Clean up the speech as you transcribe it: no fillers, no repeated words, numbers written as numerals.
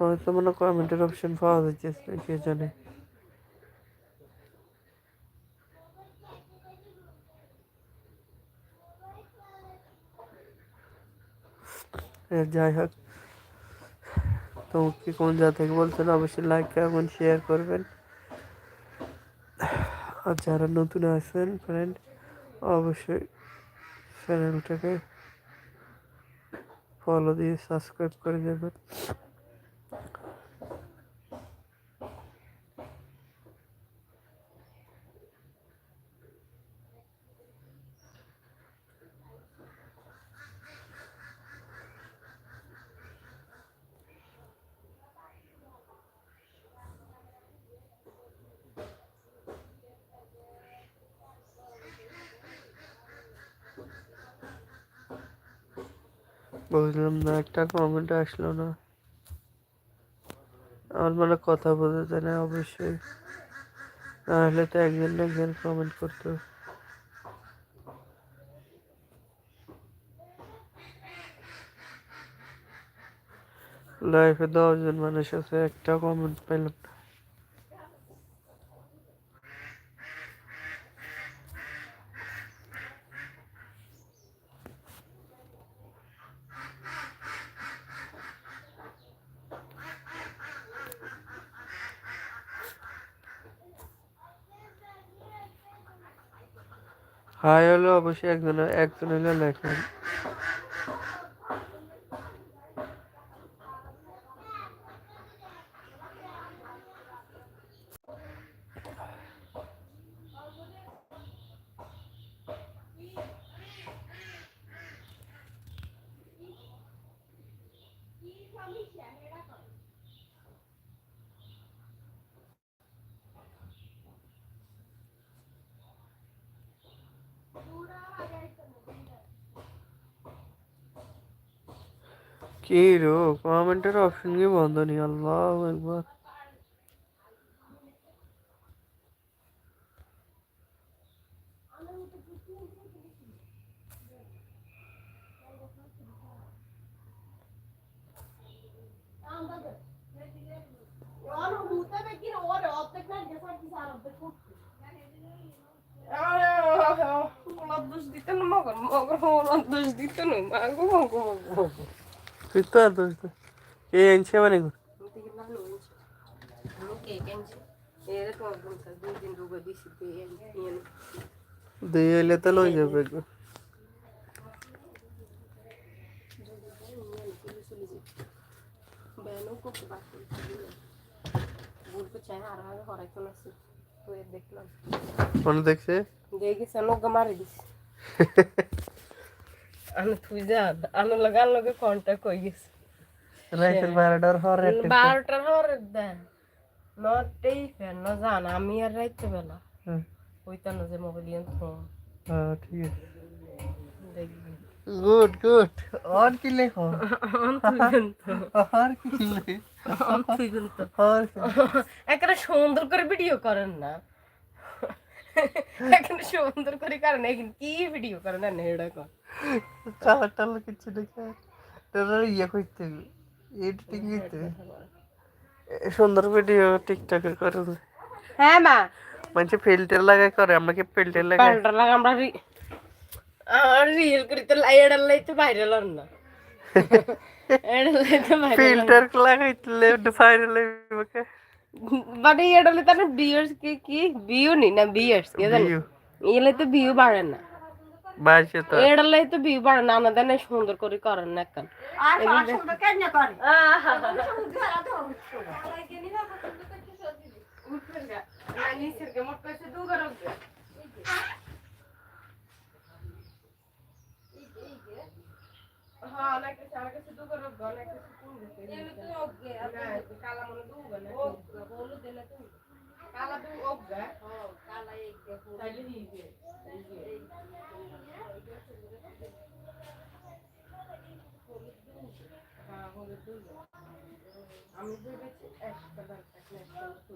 হয়তো মনে কমেন্টের অপশন পাওয়া যাচ্ছে না, কে জানে। যাই হোক, তোমাকে কোন জায়গা থেকে বলছেন অবশ্যই লাইক কমেন্ট শেয়ার করবেন। আর যারা নতুন আছেন ফ্রেন্ড অবশ্যই চ্যানেলটাকে ফলো দিয়ে সাবস্ক্রাইব করে দেবেন। বুঝলাম না, একটা কমেন্ট আসলো না। আমার মানে কথা বোঝা যায় না অবশ্যই, নাহলে তো একজন না একজন কমেন্ট করতো। লাইফে 10 জন মানুষ আছে, একটা কমেন্ট পেলাম না। হাই হলো অবশ্যই একজন একজন হলে লেখেন। কি রো কমেন্টের অপশন কি বন্ধ নেই? আল্লাহ একবার তুই তো আর দোষ দে। কে এনছে মানে দুই হইলে তো লই যাবে একবার। মনে দেখছে দেখেছে নৌকা মারি দিস আমি তুই যান আমার লগে কন্টাক্ট হয়ে গেছে রাইতের 12টার পরে 12টার হরে দেন নটেই ফের না জান আমি আর রাইতে বেলা ওইটা না যে মোবাইল দিয়ে ফোন হ্যাঁ ঠিক আছে, দেখবি গুড গুড। और কি লেখো? और কি লেখো? और একটা সুন্দর করে ভিডিও করেন না এখানে সুন্দর করে করেন এখানে কি ভিডিও করেন না এটা কর কালার টালার কিছু দেখে তারা ইয়ে করতে এডিটিং দিতে সুন্দর ভিডিও টিকটকে করে। হ্যাঁ মা মানুষ ফিল্টার লাগাই করে, আমরা কি ফিল্টার লাগাই? পাল্টার লাগা আমরা আর রিয়েল করিতে এডার লাইতে ভাইরাল হন না এডার লাইতে ভাইরাল ফিল্টার লাগাইলে ভাইরাল হইবে। মানে এডালে তার ভিউয়ার্স কি ভিউ নি না ভিউয়ার্স কে জানি এলে তো ভিউ বাড়ে না বাসে তো এডালে তো ভিউ বাড়ে না আমাদের না সুন্দর করে করেন না কেন আর সুন্দর কেন করে